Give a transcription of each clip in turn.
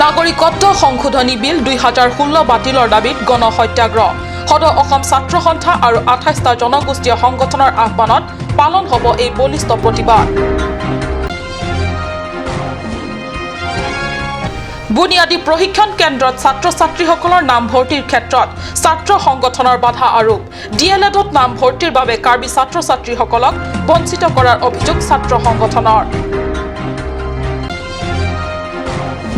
নাগৰিকত্ব সংশোধনী বিল 2016 বাতিলৰ দাবীত গণসত্যাগ্ৰহ সদৌ অসম ছাত্ৰ সন্থা আৰু 28টা জনগোষ্ঠীয় সংগঠনৰ আহ্বানত পালন হ'ব এই বলিষ্ঠ প্ৰতিবাদ। বুনিয়াদী প্ৰশিক্ষণ কেন্দ্ৰত ছাত্ৰ-ছাত্ৰীসকলৰ নামভৰ্তিৰ ক্ষেত্ৰত ছাত্ৰ সংগঠনৰ বাধা আৰোপ। ডিএলএডত নামভৰ্তিৰ বাবে কাৰ্বি ছাত্ৰ-ছাত্ৰীসকলক বঞ্চিত কৰাৰ অভিযোগ ছাত্ৰ সংগঠনৰ।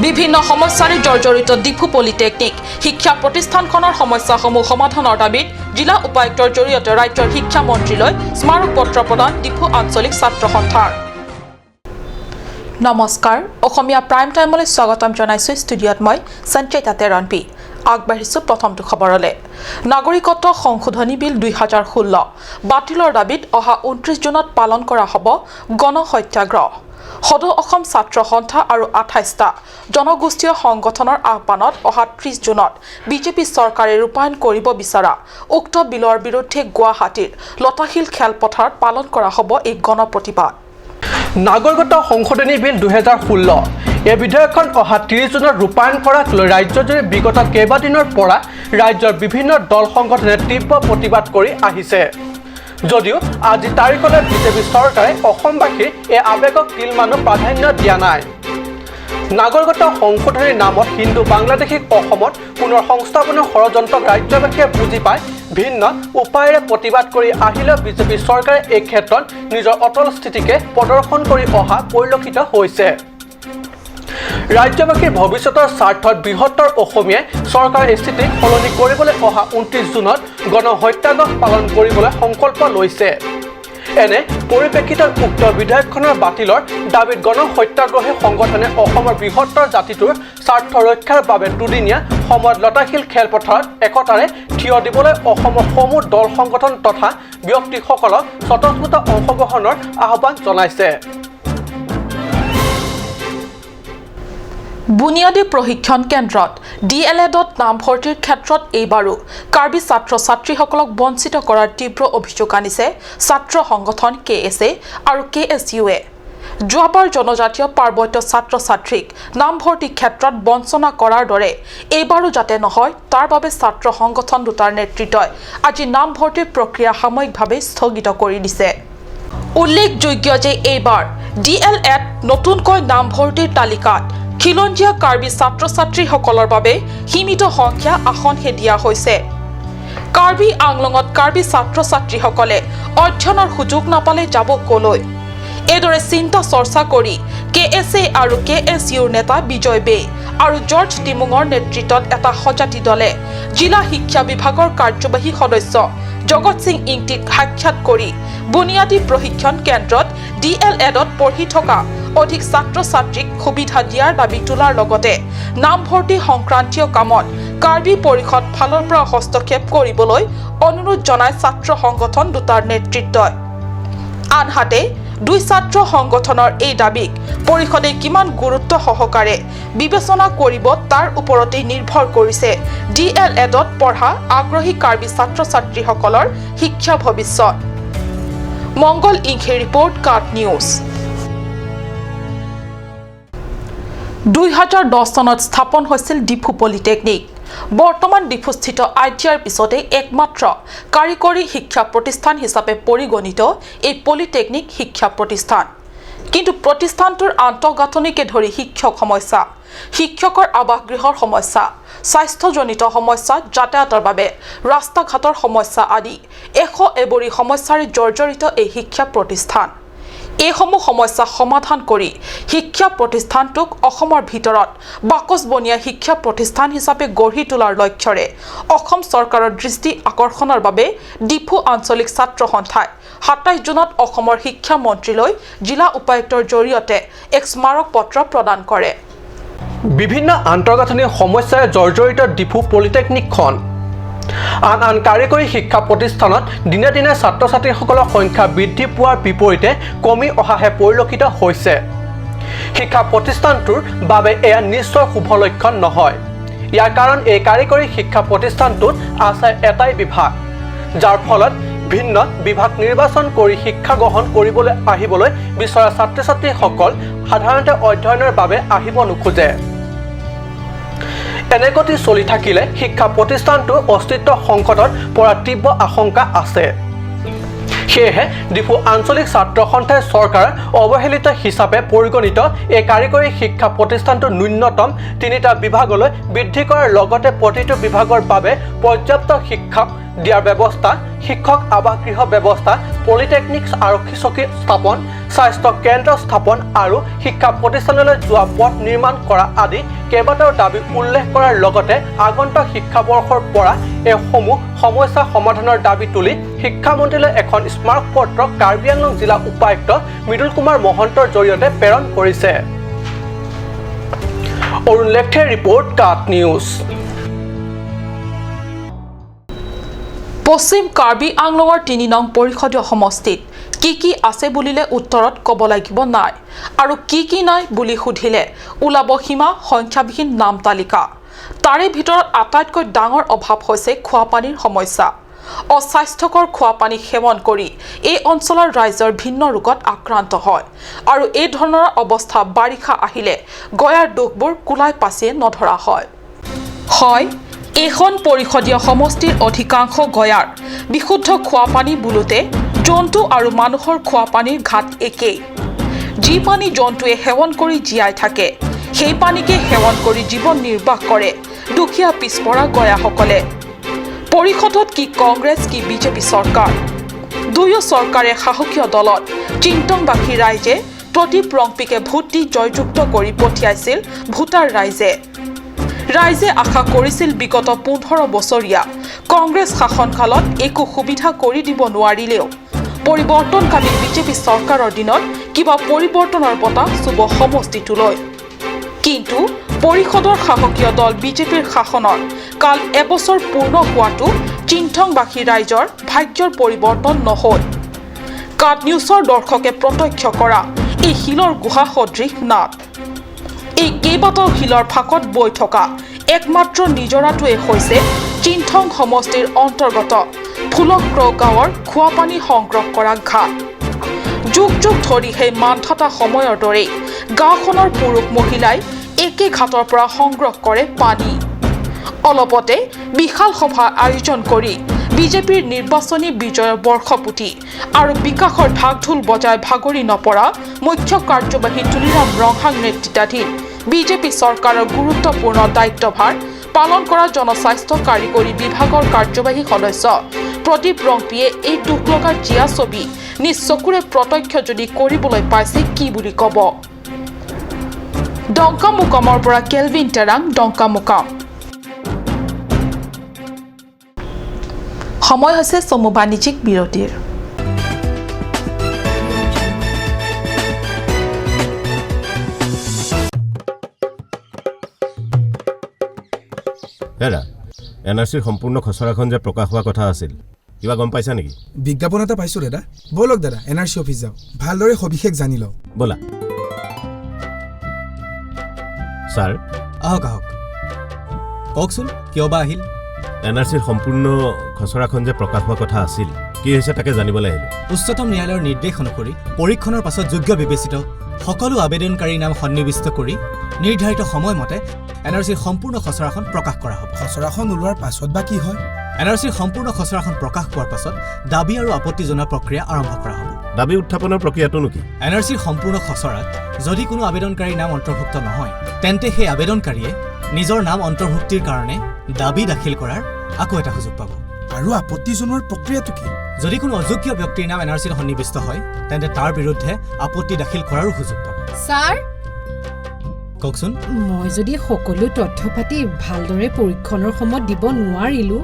বিভিন্ন সমস্যাৰে জৰ্জৰিত ডিফু পলিটেকনিক শিক্ষা প্ৰতিষ্ঠানখনৰ সমস্যাসমূহ সমাধানৰ দাবীত জিলা উপায়ুক্তৰ জৰিয়তে ৰাজ্যৰ শিক্ষা মন্ত্ৰীলৈ স্মাৰক পত্ৰ প্ৰদান ডিফু আঞ্চলিক ছাত্ৰ সন্থাৰ। নমস্কাৰ, অসমীয়া প্ৰাইম টাইমলৈ স্বাগতম জনাইছোঁ। ষ্টুডিঅ'ত মই সঞ্চয়িতা তেৰণপি। আগবাঢ়িছোঁ প্ৰথমটো খবৰলৈ। নাগৰিকত্ব সংশোধনী বিল 2016 বাতিলৰ দাবীত অহা 29 জুনত পালন কৰা হ'ব গণসত্যাগ্ৰহ। সদৌ অসম ছাত্ৰ সন্থা আৰু 28টা জনগোষ্ঠীয় সংগঠনৰ আহ্বানত অহা 30 জুনত বিজেপি চৰকাৰে ৰূপায়ণ কৰিব বিচৰা উক্ত বিলৰ বিৰুদ্ধে গুৱাহাটীৰ লতাশিল খেলপথাৰত পালন কৰা হ'ব এই গণপ্ৰতিবাদ। নাগৰিকত্ব সংশোধনী বিল 2016 এই বিধেয়কখন অহা 30 জুনত ৰূপায়ণ কৰাক লৈ ৰাজ্যজুৰি বিগত কেইবাদিনৰ পৰা ৰাজ্যৰ বিভিন্ন দল সংগঠনে তীব্ৰ প্ৰতিবাদ কৰি আহিছে। যদিও আজি তাৰিখলৈ বিজেপি চৰকাৰে অসমবাসীৰ এই আৱেগক তিলমানো প্ৰাধান্য দিয়া নাই। নাগৰিকত্ব সংশোধনীৰ নামত হিন্দু বাংলাদেশীক অসমত পুনৰ সংস্থাপনৰ ষড়যন্ত্ৰক ৰাজ্যবাসীয়ে বুজি পাই ভিন্ন উপায়েৰে প্ৰতিবাদ কৰি আহিলেও বিজেপি চৰকাৰে এই ক্ষেত্ৰত নিজৰ অটল স্থিতিকে প্ৰদৰ্শন কৰি অহা পৰিলক্ষিত হৈছে। ৰাজ্যবাসীৰ ভৱিষ্যতৰ স্বাৰ্থত বৃহত্তৰ অসমীয়াই চৰকাৰৰ স্থিতি সলনি কৰিবলৈ অহা 29 জুনত গণসত্যাগ্ৰহ পালন কৰিবলৈ সংকল্প লৈছে। এনে পৰিপ্ৰেক্ষিতত উক্ত বিধেয়কখনৰ বাতিলৰ দাবীত গণসত্যাগ্ৰহী সংগঠনে অসমৰ বৃহত্তৰ জাতিটোৰ স্বাৰ্থ ৰক্ষাৰ বাবে দুদিনীয়া সময়ত লতাশিল খেলপথাৰত একতাৰে থিয় দিবলৈ অসমৰ সমূহ দল সংগঠন তথা ব্যক্তিসকলক স্বতঃস্ফূৰ্ত অংশগ্ৰহণৰ আহ্বান জনাইছে। বুনিয়াদী প্ৰশিক্ষণ কেন্দ্ৰত ডিএলএডত নামভৰ্তিৰ ক্ষেত্ৰত এইবাৰো কাৰ্বি ছাত্ৰ-ছাত্ৰীসকলক বঞ্চিত কৰাৰ তীব্ৰ অভিযোগ আনিছে ছাত্ৰ সংগঠন KSA আৰু KSUৱে। যোৱাবাৰ জনজাতীয় পাৰ্বত্য ছাত্ৰ-ছাত্ৰীক নামভৰ্তিৰ ক্ষেত্ৰত বঞ্চনা কৰাৰ দৰে এইবাৰো যাতে নহয় তাৰ বাবে ছাত্ৰ সংগঠন দুটাৰ নেতৃত্বই আজি নামভৰ্তিৰ প্ৰক্ৰিয়া সাময়িকভাৱে স্থগিত কৰি দিছে। উল্লেখযোগ্য যে এইবাৰ ডিএলএড নতুনকৈ নামভৰ্তিৰ তালিকাত খিলঞ্জীয়া কাৰ্বি ছাত্ৰ-ছাত্ৰীসকলৰ বাবে সীমিত সংখ্যা আসনহে দিয়া হৈছে। কাৰ্বি আংলঙত কাৰ্বি ছাত্ৰ-ছাত্ৰীসকলে অধ্যয়নৰ সুযোগ নাপালে যাব কলৈ? এইদৰে চিন্তা চৰ্চা কৰি KSA আৰু KSUৰ নেতা বিজয় বে আৰু জৰ্জ টিমুঙৰ নেতৃত্বত এটা সজাতি দলে জিলা শিক্ষা বিভাগৰ কাৰ্যবাহী সদস্য জগত সিং ইংটিক সাক্ষাৎ কৰি বুনিয়াদী প্ৰশিক্ষণ কেন্দ্ৰত ডিএলএডত পঢ়ি থকা অধিক ছাত্ৰ-ছাত্ৰীক সুবিধা দিয়াৰ দাবী তোলাৰ লগতে নামভৰ্তি সংক্ৰান্তীয় কামত কাৰ্বি পৰিষদ ফালৰ পৰা হস্তক্ষেপ কৰিবলৈ অনুৰোধ জনায় ছাত্ৰ সংগঠন দুটাৰ নেতৃত্বই। আনহাতে দুই ছাত্ৰ সংগঠনৰ এই দাবীক পৰিষদে কিমান গুৰুত্ব সহকাৰে বিবেচনা কৰিব তাৰ ওপৰতেই নিৰ্ভৰ কৰিছে ডিএলএডত পঢ়া আগ্ৰহী কাৰ্বি ছাত্ৰ-ছাত্ৰীসকলৰ শিক্ষা ভৱিষ্যত। মংগল ইংখে ৰিপৰ্ট, কাট নিউজ। 2010 চনত স্থাপন হৈছিল ডিফু পলিটেকনিক। বৰ্তমান ডিফুস্থিত ITIৰ পিছতে একমাত্ৰ কাৰিকৰী শিক্ষা প্ৰতিষ্ঠান হিচাপে পৰিগণিত এই পলিটেকনিক শিক্ষা প্ৰতিষ্ঠান। কিন্তু প্ৰতিষ্ঠানটোৰ আন্তঃগাঁথনিকে ধৰি শিক্ষক সমস্যা, শিক্ষকৰ আৱাসগৃহৰ সমস্যা, স্বাস্থ্যজনিত সমস্যা, যাতায়াতৰ বাবে ৰাস্তা ঘাটৰ সমস্যা আদি এবৰি সমস্যাৰে জৰ্জৰিত এই শিক্ষা প্ৰতিষ্ঠান। এইসমূহ সমস্যা সমাধান কৰি শিক্ষা প্ৰতিষ্ঠানটোক অসমৰ ভিতৰত বাকচবনীয়া শিক্ষা প্ৰতিষ্ঠান হিচাপে গঢ়ি তোলাৰ লক্ষ্যৰে অসম চৰকাৰৰ দৃষ্টি আকৰ্ষণৰ বাবে ডিফু আঞ্চলিক ছাত্ৰ সন্থাই 27 জুনত অসমৰ শিক্ষা মন্ত্ৰীলৈ জিলা উপায়ুক্তৰ জৰিয়তে এক স্মাৰক পত্ৰ প্ৰদান কৰে। বিভিন্ন আন্তঃগাঁথনিৰ সমস্যাৰে জৰ্জৰিত ডিফু পলিটেকনিকখন আন কাৰিকৰী শিক্ষা প্ৰতিষ্ঠানত দিনে দিনে ছাত্ৰ-ছাত্ৰীসকলৰ সংখ্যা বৃদ্ধি পোৱাৰ বিপৰীতে কমি অহাহে পৰিলক্ষিত হৈছে। শিক্ষা প্ৰতিষ্ঠানটোৰ বাবে এয়া নিশ্চয় শুভ লক্ষণ নহয়। ইয়াৰ কাৰণ এই কাৰিকৰী শিক্ষা প্ৰতিষ্ঠানটোত আছে এটাই বিভাগ, যাৰ ফলত ভিন্ন বিভাগ নিৰ্বাচন কৰি শিক্ষা গ্ৰহণ কৰিবলৈ আহিবলৈ বিচৰা ছাত্ৰ-ছাত্ৰীসকল সাধাৰণতে অধ্যয়নৰ বাবে আহিব নোখোজে। এনে গতি চলি থাকিলে শিক্ষা প্ৰতিষ্ঠানটোৰ অস্তিত্ব সংকটত পৰা তীব্ৰ আশংকা আছে সেয়েহে ডিফু আঞ্চলিক ছাত্ৰ সন্থাই চৰকাৰৰ অৱহেলিত হিচাপে পৰিগণিত এই কাৰিকৰী শিক্ষা প্ৰতিষ্ঠানটো ন্যূনতম 3টা বিভাগলৈ বৃদ্ধি কৰাৰ লগতে প্ৰতিটো বিভাগৰ বাবে পৰ্যাপ্ত শিক্ষক দিয়াৰ ব্যৱস্থা শিক্ষক আৱাসগৃহ ব্যৱস্থা পলিটেকনিক আৰক্ষী চকী স্থাপন স্বাস্থ্য কেন্দ্ৰ স্থাপন আৰু শিক্ষা প্ৰতিষ্ঠানলৈ যোৱা পথ নিৰ্মাণ কৰা আদি কেইবাটাও দাবী উল্লেখ কৰাৰ লগতে আগন্তুক শিক্ষাবৰ্ষৰ পৰা এইসমূহ সমস্যা সমাধানৰ দাবী তুলি শিক্ষামন্ত্ৰীলৈ এখন স্মাৰকপত্ৰ কাৰ্বি আংলং জিলা উপায়ুক্ত মৃদুল কুমাৰ মহন্তৰ জৰিয়তে প্ৰেৰণ কৰিছে অৰুণ লেখে ৰিপৰ্ট কাট নিউজ পশ্চিম কাৰ্বি আংলঙৰ 3 নং পৰিষদীয় সমষ্টিত কি আছে বুলিলে উত্তৰত ক'ব লাগিব নাই আৰু কি নাই বুলি সুধিলে ওলাব সীমা সংখ্যাবিহীন নাম তালিকা তাৰে ভিতৰত আটাইতকৈ ডাঙৰ অভাৱ হৈছে খোৱাপানীৰ সমস্যা অস্বাস্থ্যকৰ খোৱাপানী সেৱন কৰি এই অঞ্চলৰ ৰাইজৰ ভিন্ন ৰোগত আক্ৰান্ত হয় আৰু এই ধৰণৰ অৱস্থা বাৰিষা আহিলে গয়াৰ দুখবোৰ কুলাই পাছিয়ে নধৰা হয় এখন পৰিষদীয় সমষ্টিৰ অধিকাংশ গয়াৰ বিশুদ্ধ খোৱাপানী বুলোতে জন্তু আৰু মানুহৰ খোৱাপানীৰ ঘাট একেই যি পানী জন্তুৱে সেৱন কৰি জীয়াই থাকে সেই পানীকে সেৱন কৰি জীৱন নিৰ্বাহ কৰে দুখীয়া পিছপৰা গয়াসকলে পৰিষদত কি কংগ্ৰেছ কি বিজেপি চৰকাৰ দুয়ো চৰকাৰে শাসকীয় দলত চিন্তংবাসী ৰাইজে প্ৰদীপ ৰংপিকে ভোট দি জয়যুক্ত কৰি পঠিয়াইছিল ভোটাৰ ৰাইজে আশা কৰিছিল বিগত 15 বছৰীয়া কংগ্ৰেছ শাসনকালত একো সুবিধা কৰি দিব নোৱাৰিলেও পৰিৱৰ্তনকামী বিজেপি চৰকাৰৰ দিনত কিবা পৰিৱৰ্তনৰ বঁটা চুব সমষ্টিটোলৈ কিন্তু পৰিষদৰ শাসকীয় দল বিজেপিৰ শাসনৰ কাল এবছৰ পূৰ্ণ হোৱাটো চিন্তংবাসী ৰাইজৰ ভাগ্যৰ পৰিৱৰ্তন নহল কাট নিউজৰ দৰ্শকে প্ৰত্যক্ষ কৰা এই শিলৰ গুহা সদৃশ নাট এই কেইবাটাও শিলৰ ফাঁকত বৈ থকা একমাত্ৰ নিজৰাটোৱে হৈছে চিন্তং সমষ্টিৰ অন্তৰ্গত ফুলক্ৰ গাঁৱৰ খোৱাপানী সংগ্ৰহ কৰা ঘাট যুগ ধৰি সেই মান থকা সময়ৰ দৰেই গাঁওখনৰ পুৰুষ মহিলাই একে ঘাটৰ পৰা সংগ্ৰহ কৰে পানী অলপতে বিশাল সভা আয়োজন কৰি বিজেপিৰ নিৰ্বাচনী বিজয়ৰ বৰ্ষপুতি আৰু বিকাশৰ ঢাক-ঢোল বজাই ভাগৰি নপৰা মুখ্য কাৰ্যবাহী তুলিৰাম ৰংহাং নেতৃত্বাধীন বিজেপি চৰকাৰৰ গুৰুত্বপূৰ্ণ দায়িত্বভাৰ পালন কৰা জনস্বাস্থ্য কাৰিকৰী বিভাগৰ কাৰ্যবাহী সদস্য প্ৰদীপ ৰংপিয়ে এই দুখ লগা জিয়া ছবি নিজ চকুৰে প্ৰত্যক্ষ যদি কৰিবলৈ পাইছে কি বুলি ক'ব ডংকামুকামৰ পৰা কেলভিন টেৰাং ডংকামুকাম সময় হৈছে চমু বাণিজ্যিক বিৰতিৰ হেৰা এনআৰচিৰ সম্পূৰ্ণ খচৰাখন যে প্ৰকাশ হোৱা কথা আছিল কিবা গম পাইছা নেকি বিজ্ঞাপন এটা পাইছো দাদা বলক দাদা এনআৰচি অফিচ যাও ভালদৰে সবিশেষ জানি লও বলা ছাৰ আহক কওকচোন কিয় বা আহিল এনআৰচিৰ সম্পূৰ্ণ খচৰাখন যে প্ৰকাশ হোৱা কথা আছিল কি হৈছে তাকে জানিবলৈ আহিলোঁ উচ্চতম ন্যায়ালয়ৰ নিৰ্দেশ অনুসৰি পৰীক্ষণৰ পাছত যোগ্য বিবেচিত সকলো আবেদনকাৰীৰ নাম সন্নিৱিষ্ট কৰি নিৰ্ধাৰিত সময়মতে এনআৰচিৰ সম্পূৰ্ণ খচৰাখন প্ৰকাশ কৰা হ'ব খচৰাখন ওলোৱাৰ পাছত বা কি হয় এনআৰচিৰ সম্পূৰ্ণ খচৰাখন প্ৰকাশ হোৱাৰ পাছত দাবী আৰু আপত্তি জনোৱা প্ৰক্ৰিয়া আৰম্ভ কৰা হ'ব দাবী উত্থাপনৰ প্ৰক্ৰিয়াটো কি এনআৰচিৰ সম্পূৰ্ণ খচৰাত যদি কোনো আবেদনকাৰীৰ নাম অন্তৰ্ভুক্ত নহয় তেন্তে সেই আবেদনকাৰীয়ে নিজৰ নাম অন্তৰ্ভুক্তিৰ কাৰণে দাবী দাখিল কৰাৰ আকৌ এটা সুযোগ পাব আৰু আপত্তি জনোৱাৰ প্ৰক্ৰিয়াটো কি যদি কোনো অযোগ্য ব্যক্তিৰ নাম এনআৰচিত সন্নিৱিষ্ট হয় তেন্তে তাৰ বিৰুদ্ধে আপত্তি দাখিল কৰাৰো সুযোগ পাব স্যাৰ কওকচোন মই যদি সকলো তথ্য পাতি ভালদৰে পৰীক্ষণৰ সময়ত দিব নোৱাৰিলো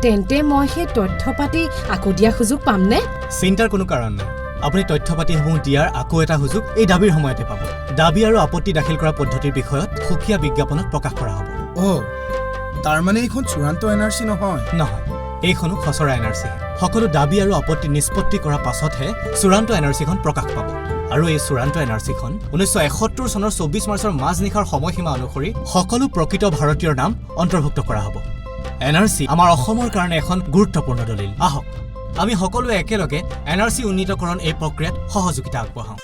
তেন্তে মই সেই তথ্য পাতি আকৌ দিয়া সুযোগ পামনে চিন্তাৰ কোনো কাৰণ নাই আপুনি তথ্য পাতিসমূহ দিয়াৰ আকৌ এটা সুযোগ এই দাবীৰ সময়তে পাব দাবী আৰু আপত্তি দাখিল কৰা পদ্ধতিৰ বিষয়ত সুকীয়া বিজ্ঞাপনত প্ৰকাশ কৰা হ'ব তাৰ মানে এইখন চূড়ান্ত এনআৰচি নহয় এইখনো খচৰা এনআৰচি সকলো দাবী আৰু আপত্তি নিষ্পত্তি কৰাৰ পাছতহে চূড়ান্ত এনআৰচিখন প্ৰকাশ পাব আৰু এই চূড়ান্ত এনআৰচিখন 1971 চনৰ 24 মাৰ্চৰ মাজনিশাৰ সময়সীমা অনুসৰি সকলো প্ৰকৃত ভাৰতীয়ৰ নাম অন্তৰ্ভুক্ত কৰা হ'ব এনআৰচি আমাৰ অসমৰ কাৰণে এখন গুৰুত্বপূৰ্ণ দলিল আহক আমি সকলোৱে একেলগে এনআৰচি উন্নীতকৰণ এই প্ৰক্ৰিয়াত সহযোগিতা আগবঢ়াওঁ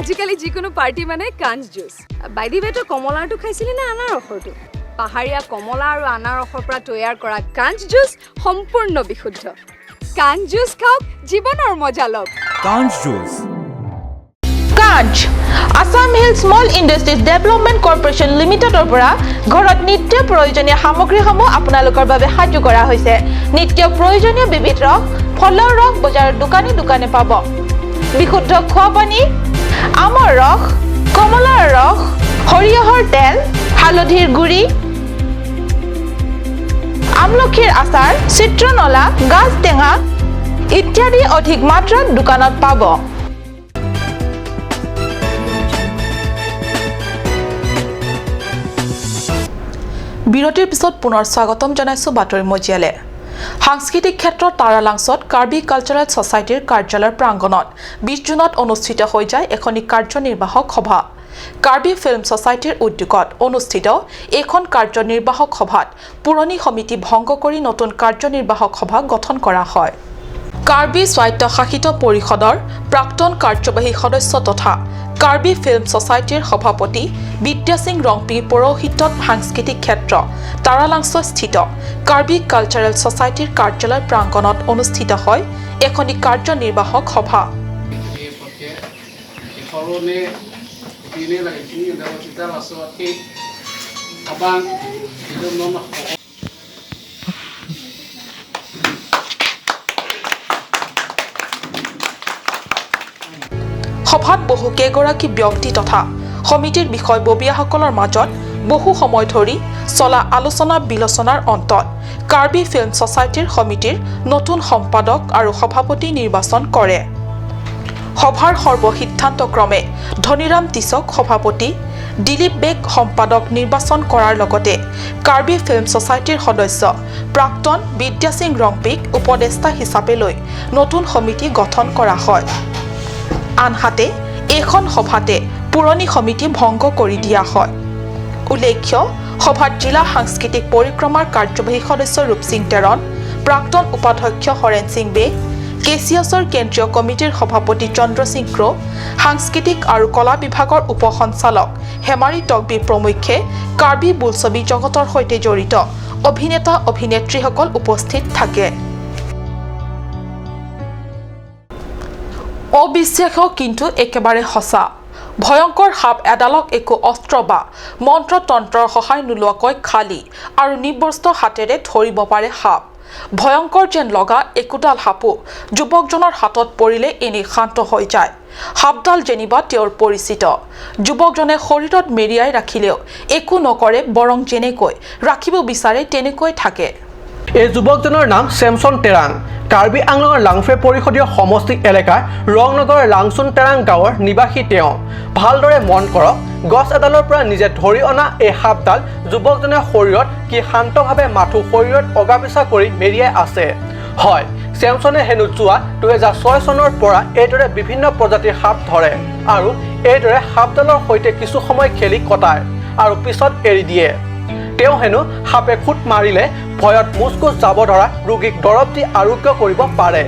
আজিকালি যিকোনো পাৰ্টি মানে কাঞ্চ জুচ বাইদি বেটো কমলাৰটো খাইছিলি না আনাৰসৰটো পাহাৰীয়া কমলা আৰু আনাৰসৰ পৰা তৈয়াৰ কৰা কাঞ্চ জুচ সম্পূৰ্ণ বিশুদ্ধ কাঞ্চ জুচ খাওক জীৱনৰ মজা লওক Kanch juice Kanch Assam hill small industries development corporation লিমিটেডৰ পৰা ঘৰত নিত্য প্ৰয়োজনীয় সামগ্ৰীসমূহ আপোনালোকৰ বাবে সাজু কৰা হৈছে নিত্য প্ৰয়োজনীয় বিবিধ ৰস ফলৰ ৰস বজাৰৰ দোকানে দোকানে পাব বিশুদ্ধ খোৱা পানী আমৰ ৰস কমলাৰ ৰস সৰিয়হৰ তেল হালধিৰ গুড়ি আমলখিৰ আচাৰ চিত্ৰনলা গাজ টেঙা ইত্যাদি অধিক মাত্ৰাত দোকানত পাব বিৰতিৰ পিছত পুনৰ স্বাগতম জনাইছো বাতৰি মজিয়ালে সাংস্কৃতিক ক্ষেত্ৰত তাৰালাংছত কাৰ্বি কালচাৰেল ছ'চাইটিৰ কাৰ্যালয়ৰ প্ৰাংগণত 20 জুনত অনুষ্ঠিত হৈ যায় এখনি কাৰ্যনিৰ্বাহক সভা কাৰ্বি ফিল্ম ছ'চাইটিৰ উদ্যোগত অনুষ্ঠিত এখন কাৰ্যনিৰ্বাহক সভাত পুৰণি সমিতি ভংগ কৰি নতুন কাৰ্যনিৰ্বাহক সভা গঠন কৰা হয় কাৰ্বি স্বায়ত্তশাসিত পৰিষদৰ প্ৰাক্তন কাৰ্যবাহী সদস্য তথা কাৰ্বি ফিল্ম ছ'চাইটিৰ সভাপতি বিদ্যা সিং ৰংপিৰ পৌৰোহিত্যত সাংস্কৃতিক ক্ষেত্ৰ তাৰালাংস্থিত কাৰ্বি কালচাৰেল ছ'চাইটিৰ কাৰ্যালয় প্ৰাংগণত অনুষ্ঠিত হয় এখনি কাৰ্যনিৰ্বাহক সভা সভাত বহু কেইগৰাকী ব্যক্তি তথা সমিতিৰ বিষয়ববীয়াসকলৰ মাজত বহু সময় ধৰি চলা আলোচনা বিলোচনাৰ অন্তত কাৰ্বি ফিল্ম ছ'চাইটিৰ সমিতিৰ নতুন সম্পাদক আৰু সভাপতি নিৰ্বাচন কৰে সভাৰ সৰ্বসিদ্ধান্তক্ৰমে ধনীৰাম টিছক সভাপতি দিলীপ বেগ সম্পাদক নিৰ্বাচন কৰাৰ লগতে কাৰ্বি ফিল্ম ছ'চাইটিৰ সদস্য প্ৰাক্তন বিদ্যা সিং ৰংপিক উপদেষ্টা হিচাপে লৈ নতুন সমিতি গঠন কৰা হয় আনহাতে এখন সভাতে পুৰণি সমিতি ভংগ কৰি দিয়া হয় উল্লেখ্য সভাত জিলা সাংস্কৃতিক পৰিক্ৰমাৰ কাৰ্যবাহী সদস্য ৰূপসিং তেৰণ প্ৰাক্তন উপাধ্যক্ষ হৰেণ সিং বেগ কেচিয়াছৰ কেন্দ্ৰীয় কমিটিৰ সভাপতি চন্দ্ৰ সিং ক্ৰ সাংস্কৃতিক আৰু কলা বিভাগৰ উপ সঞ্চালক হেমাৰী টকবি প্ৰমুখ্যে কাৰ্বি বোলছবি জগতৰ সৈতে জড়িত অভিনেতা অভিনেত্ৰীসকল উপস্থিত থাকে অবিশ্বাস্য কিন্তু একেবাৰে সঁচা ভয়ংকৰ সাপ এডালক একো অস্ত্ৰ বা মন্ত্ৰতন্ত্ৰৰ সহায় নোলোৱাকৈ খালী আৰু নিবস্ত্ৰ হাতেৰে ধৰিব পাৰে সাপ ভয়ংকৰ যেন লগা একোডাল সাপো যুৱকজনৰ হাতত পৰিলে এনে শান্ত হৈ যায় সাপডাল যেনিবা তেওঁৰ পৰিচিত যুৱকজনে শৰীৰত মেৰিয়াই ৰাখিলেও একো নকৰে বৰং যেনেকৈ ৰাখিব বিচাৰে তেনেকৈ থাকে এই যুৱকজনৰ নাম চেমছন তেৰাং কাৰ্বি আংলঙৰ লাংফে পৰিষদীয় সমষ্টি এলেকাৰ ৰংনগৰৰ লাংচুন তেৰাং গাঁৱৰ নিবাসী তেওঁ ভালদৰে মন কৰক গছ এডালৰ পৰা নিজে ধৰি অনা এই সাপডাল যুৱকজনৰ শৰীৰত কি শান্তভাৱে মাথো শৰীৰত অগা পিছা কৰি মেৰিয়াই আছে হয় চেমছনে হেনো যোৱা 2006 চনৰ পৰা এইদৰে বিভিন্ন প্ৰজাতিৰ সাপ ধৰে আৰু এইদৰে সাপডালৰ সৈতে কিছু সময় খেলি কটায় আৰু পিছত এৰি দিয়ে তেওঁ হেনো সাপে খুট মাৰিলে ভয়ত মুচকুচ যাব ধৰা ৰোগীক দৰৱ দি আৰোগ্য কৰিব পাৰে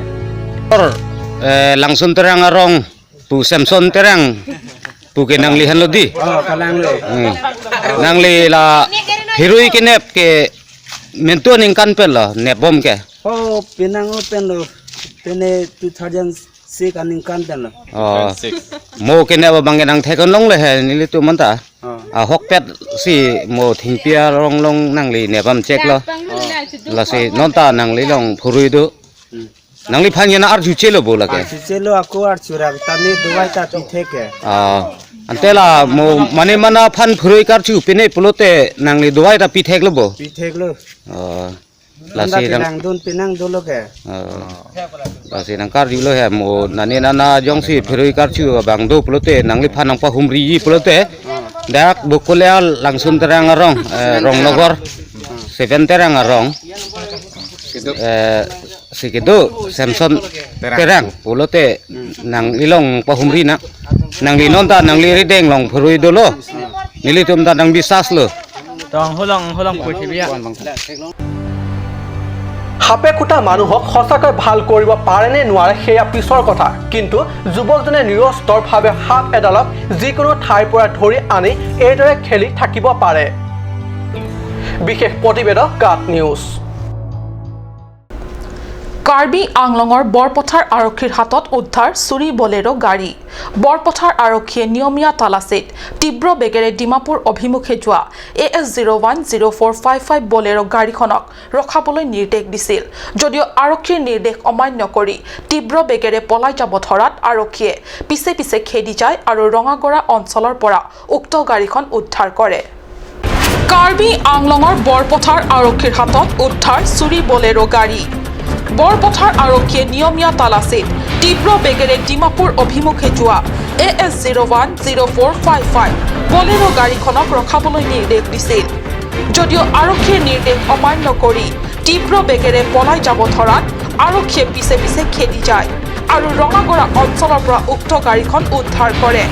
langsung terang arong pu Samson terang pu ke nangli hanlodi nangli la hirui ke nep ke mentu ningkan pel la nebom ke oh pinang pen lo tene 2006 aningkan pen lo mo ke nep bang nang thekon long le he ni tu manta hok pet si mo thingpia long long nangli nebam check lo la si nonta nangli long phurui du nangli phanya na ar juchelo bola ke juchelo aku ar chura tani duwai ta pithe ke antela mo mane mana phan phurui kar chu pine pulote nangli duwai ta pithek lo bo pithek lo lasi nang don pinang dolo ke lasi nang kar julo he mo nani nana jong si phurui kar chu bang do pulote nangli phan nang pa humri pulote dak bukulea langsung terang arong rongnogor 7 terang arong sikitu Samson terang pulote nang ilong pahumri na nang linon ta nang liri deng long phurui dolo nilitum ta nang bisas lo tong holong putibia সাপে খুটা মানুহক সঁচাকৈ ভাল কৰিব পাৰে নে নোৱাৰে সেয়া পিছৰ কথা কিন্তু যুৱকজনে নিৰস্তৰভাৱে সাপ এডালক যিকোনো ঠাইৰ পৰা ধৰি আনি এইদৰে খেলি থাকিব পাৰে বিশেষ প্ৰতিবেদক কাট নিউজ কাৰ্বি আংলঙৰ বৰপথাৰ আৰক্ষীৰ হাতত উদ্ধাৰ চুৰি বলেৰো গাড়ী বৰপথাৰ আৰক্ষীয়ে নিয়মীয়া তালাচীত তীব্ৰ বেগেৰে ডিমাপুৰ অভিমুখে যোৱা AS010455 বলেৰো গাড়ীখনক ৰখাবলৈ নিৰ্দেশ দিছিল যদিও আৰক্ষীৰ নিৰ্দেশ অমান্য কৰি তীব্ৰ বেগেৰে পলাই যাব ধৰাত আৰক্ষীয়ে পিছে পিছে খেদি যায় আৰু ৰঙাগড়া অঞ্চলৰ পৰা উক্ত গাড়ীখন উদ্ধাৰ কৰে কাৰ্বি আংলঙৰ বৰপথাৰ আৰক্ষীৰ হাতত উদ্ধাৰ চুৰি বলেৰো গাড়ী বৰপথাৰ আৰক্ষীয়ে নিয়মীয়া তালাচীত তীব্ৰ বেগেৰে ডিমাপুৰ অভিমুখে যোৱা AS010455 বলেৰো গাড়ীখনক ৰখাবলৈ নিৰ্দেশ দিছিল যদিও আৰক্ষীৰ নিৰ্দেশ অমান্য কৰি তীব্ৰ বেগেৰে পলাই যাব ধৰাত আৰক্ষীয়ে পিছে পিছে খেদি যায় আৰু ৰঙাগড়া অঞ্চলৰ পৰা উক্ত গাড়ীখন উদ্ধাৰ কৰে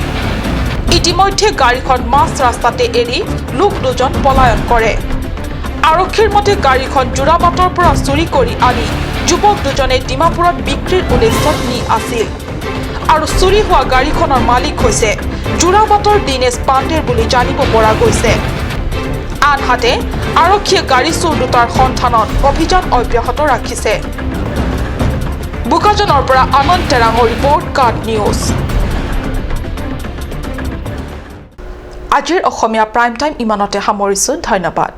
ইতিমধ্যে গাড়ীখন মাছ ৰাস্তাতে এৰি লোক দুজন পলায়ন কৰে আৰক্ষীৰ মতে গাড়ীখন যোৰাবাটৰ পৰা চুৰি কৰি আনি যুৱক দুজনে ডিমাপুৰত বিক্ৰীৰ উদ্দেশ্যত নি আছিল আৰু চুৰি হোৱা গাড়ীখনৰ মালিক হৈছে যোৰাবাটৰ দিনেশ পাণ্ডেৰ বুলি জানিব পৰা গৈছে আনহাতে আৰক্ষীয়ে গাড়ী চোৰ দুটাৰ সন্ধানত অভিযান অব্যাহত ৰাখিছে বোকাজানৰ পৰা আনন্দ তেৰাঙৰ ৰিপৰ্ট কাট নিউজ আজিৰ অসমীয়া প্ৰাইম টাইম ইমানতে সামৰিছোঁ ধন্যবাদ